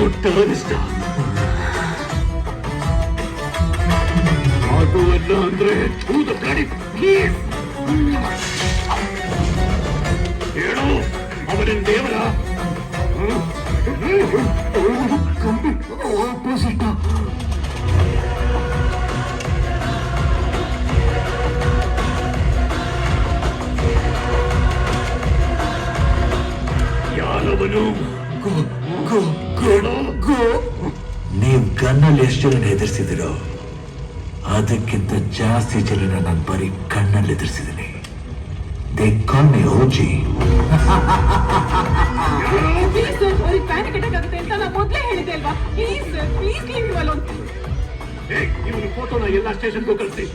ದೊಡ್ಡ ಅನಿಷ್ಟ. ಅದು ಅಲ್ಲ ಅಂದ್ರೆ ಭೂತ ಪ್ರಾಣಿ. ಹೇಳು, ಅವನಿನ ದೇವರ ಆಪೋಸಿಟ್. ಯಾರವನು? ನೀವು ಗನ್ನಲ್ಲಿ ಎಷ್ಟು ಜನ ಹೆದರ್ಸಿದಿರೋ ಅದಕ್ಕಿಂತ ಜಾಸ್ತಿ ಜನ ನಾನು ಬರೀ ಕಣ್ಣಲ್ಲಿ ಎದುರಿಸಿದ್ದೀನಿ. They call me OG. Panic attack ಆಗುತ್ತೆ ಅಂತ ನಾನು ಮೊದಲೇ ಹೇಳಿದೆ ಅಲ್ವಾ? Please leave you alone. ಇವನು ಫೋಟೋನ ಎಲ್ಲ ಸ್ಟೇಷನ್ಗೂ ಕಳಿಸಿ.